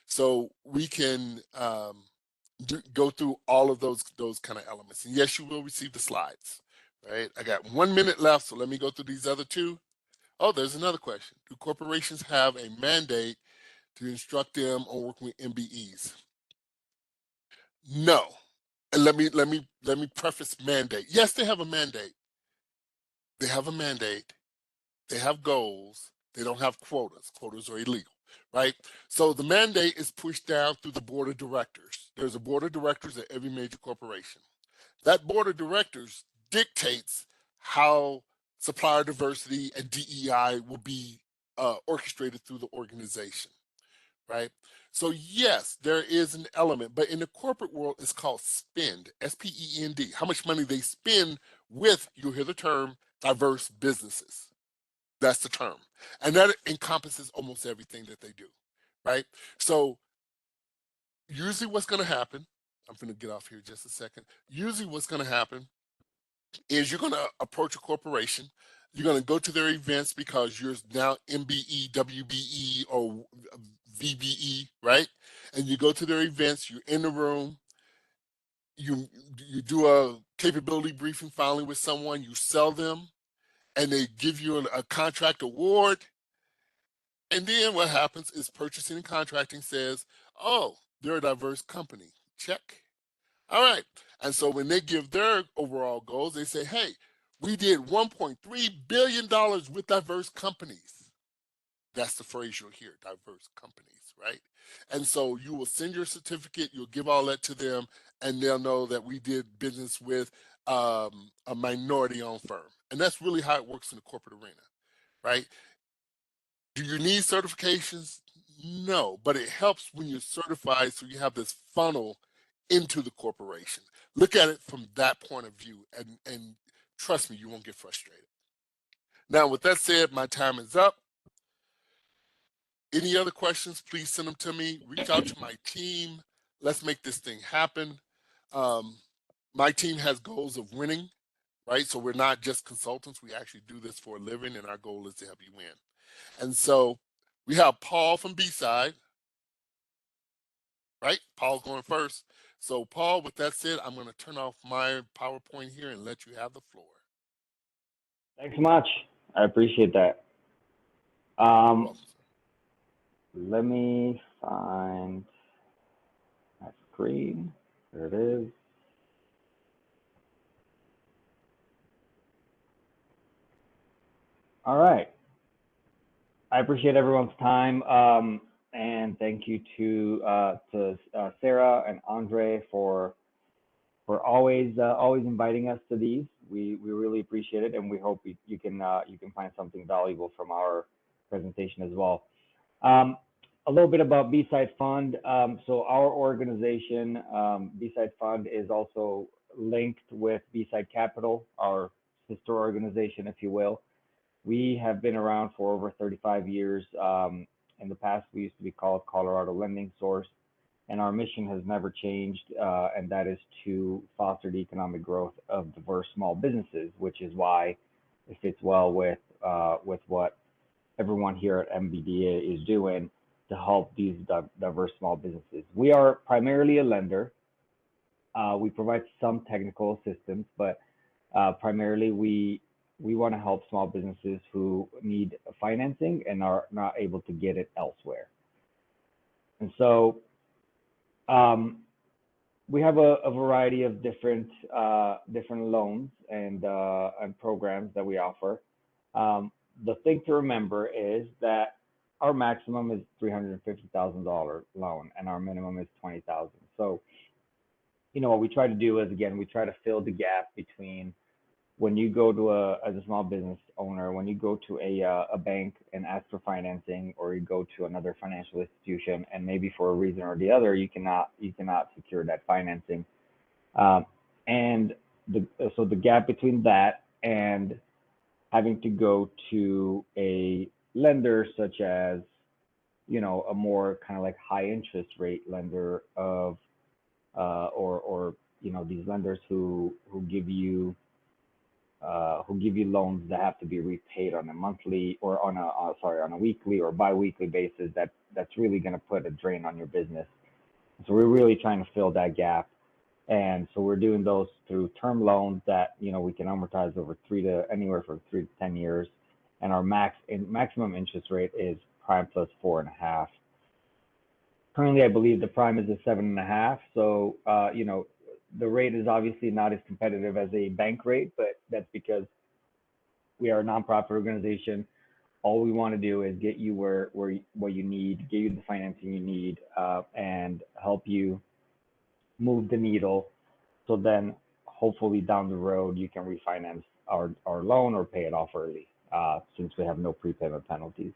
So we can go through all of those kind of elements. And yes, you will receive the slides, right? I got 1 minute left, so let me go through these other two. Oh, there's another question. Do corporations have a mandate to instruct them on working with MBEs? No. And let me preface mandate. Yes, they have a mandate. They have a mandate. They have goals. They don't have quotas. Quotas are illegal, right? So the mandate is pushed down through the board of directors. There's a board of directors at every major corporation. That board of directors dictates how supplier diversity and DEI will be orchestrated through the organization, right? So yes, there is an element, but in the corporate world, it's called spend, SPEND, how much money they spend with, you'll hear the term, diverse businesses. That's the term. And that encompasses almost everything that they do, right? So usually what's going to happen, I'm going to get off here just a second. Usually what's going to happen is you're going to approach a corporation. You're going to go to their events because you're now MBE, WBE, or VBE, right? And you go to their events, you're in the room, you do a capability briefing finally with someone, you sell them, and they give you a contract award. And then what happens is purchasing and contracting says, oh, they're a diverse company. Check. All right. And so when they give their overall goals, they say, hey, we did $1.3 billion with diverse companies. That's the phrase you'll hear, diverse companies, right? And so you will send your certificate, you'll give all that to them, and they'll know that we did business with a minority owned firm. And that's really how it works in the corporate arena, right? Do you need certifications? No, but it helps when you're certified so you have this funnel into the corporation. Look at it from that point of view, and trust me, you won't get frustrated. Now, with that said, my time is up. Any other questions, please send them to me. Reach out to my team. Let's make this thing happen. My team has goals of winning, right? So we're not just consultants. We actually do this for a living, and our goal is to help you win. And so we have Paul from B-Side, right? Paul's going first. So Paul, with that said, I'm going to turn off my PowerPoint here and let you have the floor. Thanks so much. I appreciate that. You're welcome, sir. Let me find my screen. There it is. All right. I appreciate everyone's time, and thank you to Sarah and Andre for always inviting us to these. We really appreciate it, and we hope you can find something valuable from our presentation as well. A little bit about B-Side Fund. So our organization, B-Side Fund, is also linked with B-Side Capital, our sister organization, if you will. We have been around for over 35 years. In the past, we used to be called Colorado Lending Source, and our mission has never changed, and that is to foster the economic growth of diverse small businesses, which is why it fits well with what everyone here at MBDA is doing to help these diverse small businesses. We are primarily a lender. We provide some technical assistance, but primarily we want to help small businesses who need financing and are not able to get it elsewhere. And so we have a variety of different loans and programs that we offer. The thing to remember is that our maximum is $350,000 loan, and our minimum is $20,000. So, what we try to do is, again, we try to fill the gap between when you go to as a small business owner, when you go to a bank and ask for financing, or you go to another financial institution, and maybe for a reason or the other, you cannot secure that financing. And so the gap between that and having to go to a lender such as, a more kind of like high interest rate lender of, or these lenders who give you loans that have to be repaid on a monthly or on a weekly or bi-weekly basis, that's really going to put a drain on your business. So we're really trying to fill that gap. And so we're doing those through term loans that, we can amortize over anywhere from 3 to 10 years. And our maximum interest rate is prime plus 4.5. Currently, I believe the prime is at 7.5. So, the rate is obviously not as competitive as a bank rate, but that's because we are a nonprofit organization. All we want to do is get you what you need, get you the financing you need, and help you move the needle. So then hopefully down the road, you can refinance our loan or pay it off early, since we have no prepayment penalties.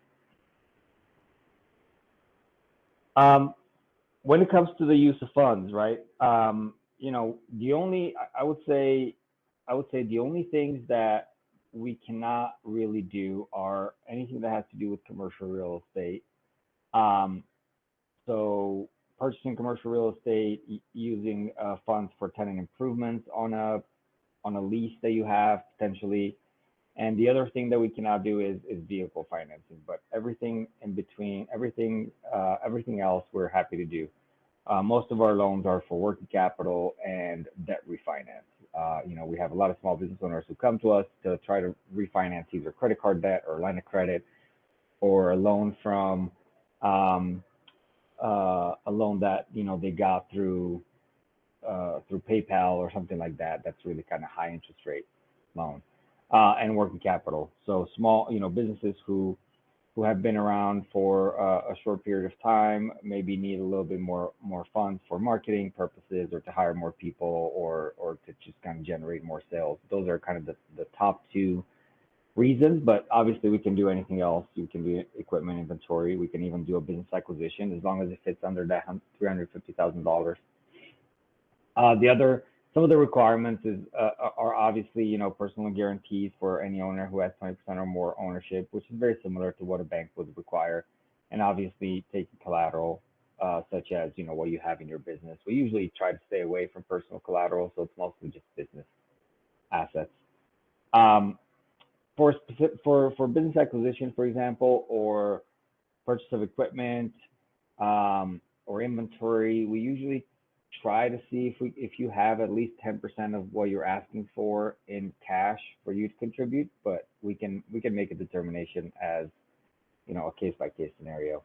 When it comes to the use of funds, right? I would say the only things that we cannot really do are anything that has to do with commercial real estate. Um, so purchasing commercial real estate, using funds for tenant improvements on a lease that you have potentially. And the other thing that we cannot do is vehicle financing, but everything in between, everything else, we're happy to do. Most of our loans are for working capital and debt refinance. We have a lot of small business owners who come to us to try to refinance either credit card debt or line of credit, or a loan from a loan that they got through PayPal or something like that. That's really kind of high interest rate loan, and working capital. So small, businesses who have been around for a short period of time, maybe need a little bit more funds for marketing purposes, or to hire more people, or to just kind of generate more sales. Those are kind of the top two reasons, but obviously we can do anything else. We can do equipment inventory. We can even do a business acquisition as long as it fits under that $350,000. Some of the requirements are obviously, personal guarantees for any owner who has 20% or more ownership, which is very similar to what a bank would require. And obviously taking collateral, such as, what you have in your business. We usually try to stay away from personal collateral, so it's mostly just business assets. For business acquisition, for example, or purchase of equipment, or inventory, we usually try to see if you have at least 10% of what you're asking for in cash for you to contribute, but we can make a determination as a case by case scenario.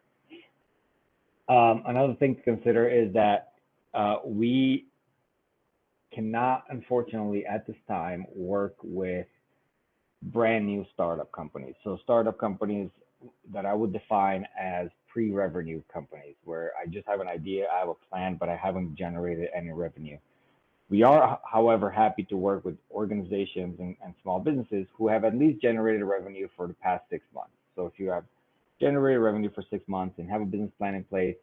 Another thing to consider is that we cannot, unfortunately, at this time, work with brand new startup companies. So startup companies that I would define as pre-revenue companies, where I just have an idea, I have a plan, but I haven't generated any revenue. We are, however, happy to work with organizations and small businesses who have at least generated revenue for the past 6 months. So if you have generated revenue for 6 months and have a business plan in place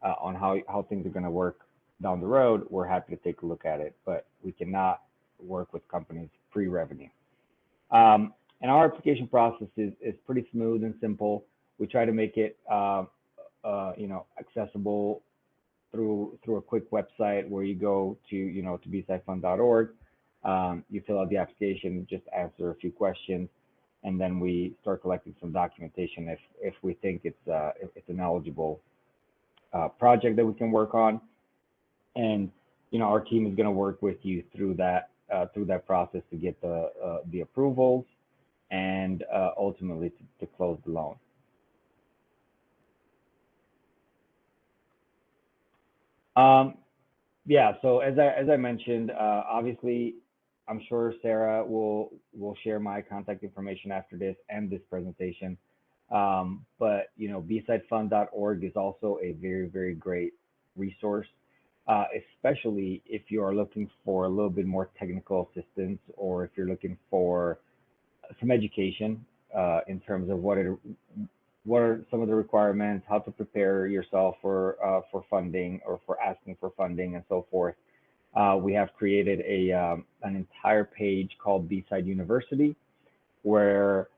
on how things are going to work down the road, we're happy to take a look at it, but we cannot work with companies pre-revenue. And our application process is pretty smooth and simple. We try to make it, accessible through a quick website where you go to bsidefund.org. You fill out the application, just answer a few questions, and then we start collecting some documentation if we think it's an eligible project that we can work on. And our team is going to work with you through that process to get the approvals and ultimately to close the loan. So as I mentioned, obviously, I'm sure Sarah will share my contact information after this and this presentation. But bsidefund.org is also a very, very great resource, especially if you are looking for a little bit more technical assistance, or if you're looking for some education in terms of what are some of the requirements, how to prepare yourself for funding or for asking for funding, and so forth. We have created an entire page called B-Side University, where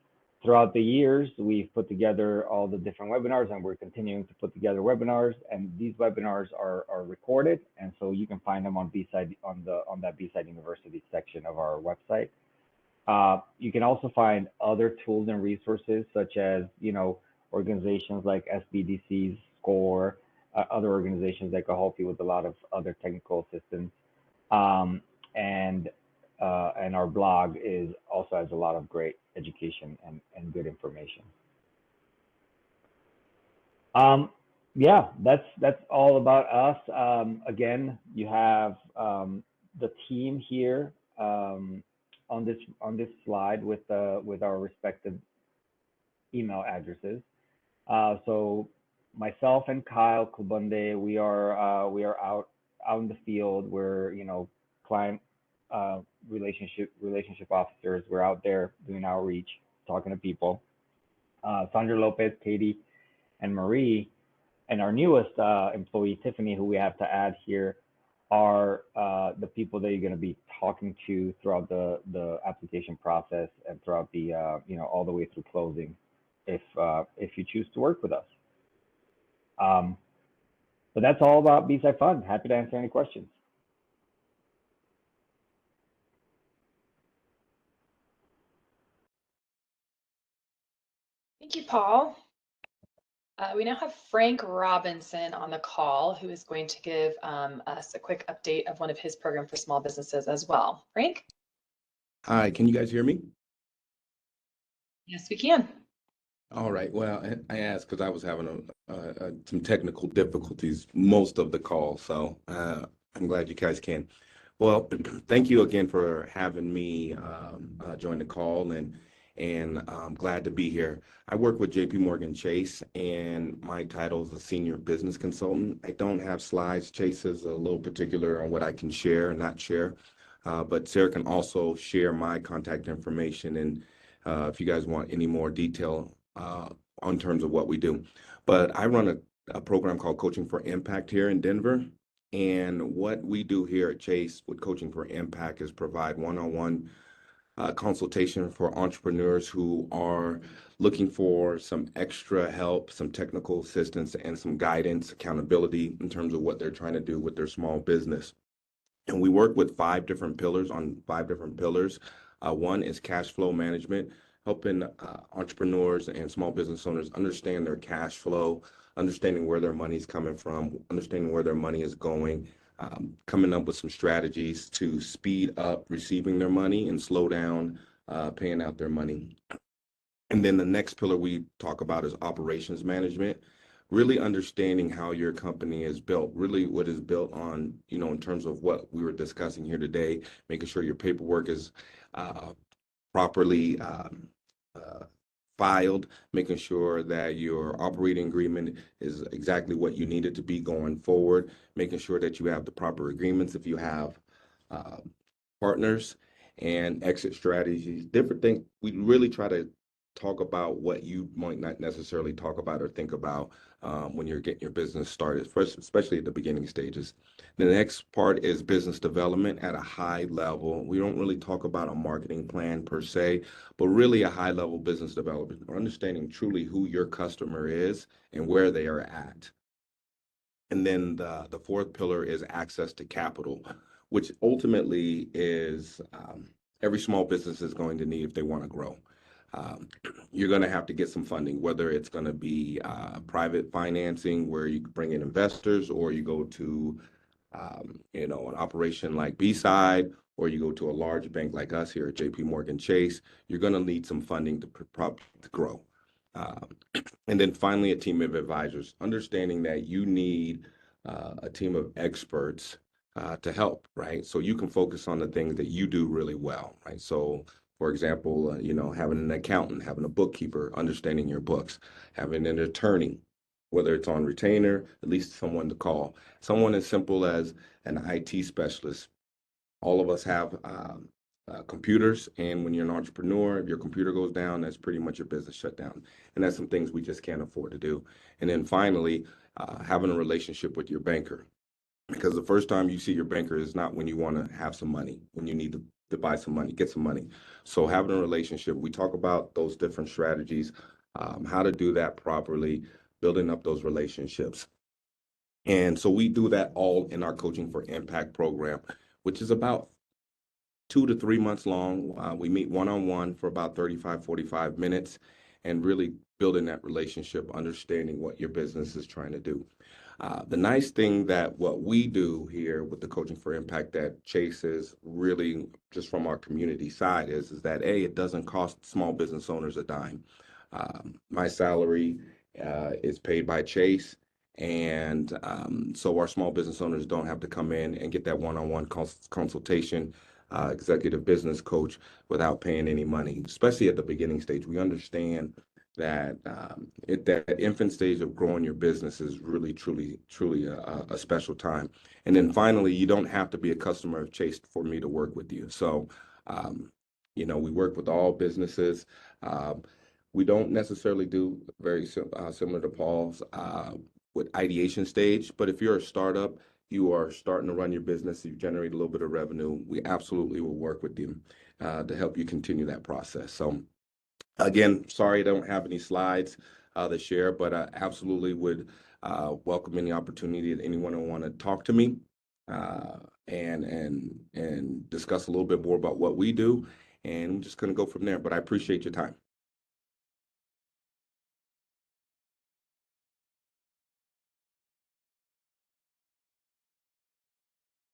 throughout the years we've put together all the different webinars, and we're continuing to put together webinars. And these webinars are recorded, and so you can find them on B-Side on that B-Side University section of our website. You can also find other tools and resources, such as organizations like SBDC's SCORE, other organizations that can help you with a lot of other technical assistance. And our blog also has a lot of great education and good information. That's all about us. Again, you have the team here on this slide with our respective email addresses. So myself and Kyle Kubunde, we are out in the field. We're client relationship officers. We're out there doing outreach, talking to people. Sandra Lopez, Katie, and Marie, and our newest employee, Tiffany, who we have to add here, are the people that you're going to be talking to throughout the application process and throughout the all the way through closing, if you choose to work with us. But that's all about B-Side Fund. Happy to answer any questions. Thank you, Paul. We now have Frank Robinson on the call, who is going to give us a quick update of one of his program for small businesses as well. Frank? Hi, can you guys hear me? Yes, we can. All right. Well, I asked because I was having some technical difficulties most of the call, so I'm glad you guys can. Well, thank you again for having me join the call, and I'm glad to be here. I work with JP Morgan Chase, and my title is a senior business consultant. I don't have slides. Chase is a little particular on what I can share and not share, but Sarah can also share my contact information, and if you guys want any more detail on terms of what we do. But I run a program called Coaching for Impact here in Denver. And what we do here at Chase with Coaching for Impact is provide one-on-one consultation for entrepreneurs who are looking for some extra help, some technical assistance, and some guidance, accountability in terms of what they're trying to do with their small business. And we work with 5 different pillars. One is cash flow management, helping entrepreneurs and small business owners understand their cash flow, understanding where their money is coming from, understanding where their money is going, coming up with some strategies to speed up receiving their money and slow down paying out their money. And then the next pillar we talk about is operations management, really understanding how your company is built, really what is built on, in terms of what we were discussing here today, making sure your paperwork is properly filed, making sure that your operating agreement is exactly what you need it to be going forward, making sure that you have the proper agreements if you have partners, and exit strategies, different things. We really try to talk about what you might not necessarily talk about or think about when you're getting your business started, first, especially at the beginning stages. The next part is business development at a high level. We don't really talk about a marketing plan per se, but really a high level business development, or understanding truly who your customer is and where they are at. And then the fourth pillar is access to capital, which ultimately is every small business is going to need if they want to grow. You're going to have to get some funding, whether it's going to be private financing where you bring in investors, or you go to an operation like B-Side, or you go to a large bank like us here at JP Morgan Chase. You're going to need some funding to grow. And then finally, a team of advisors, understanding that you need a team of experts to help, right? So you can focus on the things that you do really well, right? So, for example, having an accountant, having a bookkeeper, understanding your books, having an attorney, whether it's on retainer, at least someone to call. Someone as simple as an IT specialist. All of us have computers, and when you're an entrepreneur, if your computer goes down, that's pretty much your business shut down. And that's some things we just can't afford to do. And then finally, having a relationship with your banker. Because the first time you see your banker is not when you want to have some money, when you need to buy some money, get some money. So having a relationship, we talk about those different strategies, how to do that properly, building up those relationships. And so we do that all in our Coaching for Impact program, which is about 2 to 3 months long. We meet one-on-one for about 35, 45 minutes, and really building that relationship, understanding what your business is trying to do. The nice thing that what we do here with the Coaching for Impact that Chase is really just from our community side is that it doesn't cost small business owners a dime. My salary is paid by Chase, And so our small business owners don't have to come in and get that one-on-one consultation, executive business coach without paying any money, especially at the beginning stage. We understand that that infant stage of growing your business is really, truly a special time. And then finally, you don't have to be a customer of Chase for me to work with you. So, we work with all businesses. We don't necessarily do very similar to Paul's with ideation stage, but if you're a startup, you are starting to run your business, you generate a little bit of revenue, we absolutely will work with you to help you continue that process. So again, sorry I don't have any slides to share, but I absolutely would welcome any opportunity that anyone will want to talk to me and discuss a little bit more about what we do. And I'm just going to go from there, but I appreciate your time.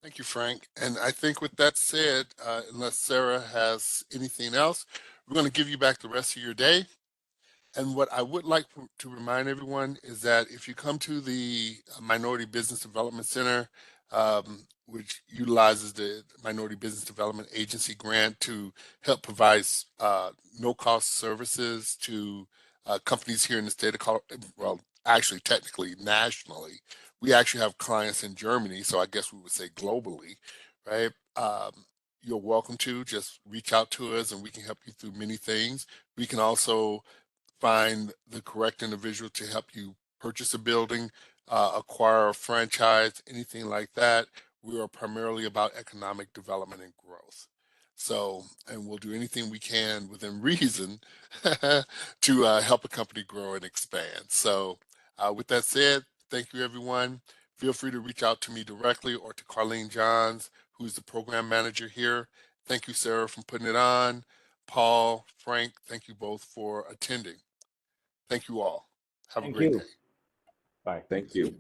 Thank you, Frank. And I think with that said, unless Sarah has anything else, we're going to give you back the rest of your day. And what I would like to remind everyone is that if you come to the Minority Business Development Center, which utilizes the Minority Business Development Agency grant to help provide no-cost services to companies here in the state of Colorado, well, actually, technically, nationally. We actually have clients in Germany, so I guess we would say globally, right? You're welcome to just reach out to us and we can help you through many things. We can also find the correct individual to help you purchase a building, acquire a franchise, anything like that. We are primarily about economic development and growth. So, and we'll do anything we can within reason to help a company grow and expand. So, with that said, thank you, everyone. Feel free to reach out to me directly or to Carlene Johns, who's the program manager here. Thank you, Sarah, for putting it on. Paul, Frank, thank you both for attending. Thank you all. Have a Thank great you. day. Bye. Thank you.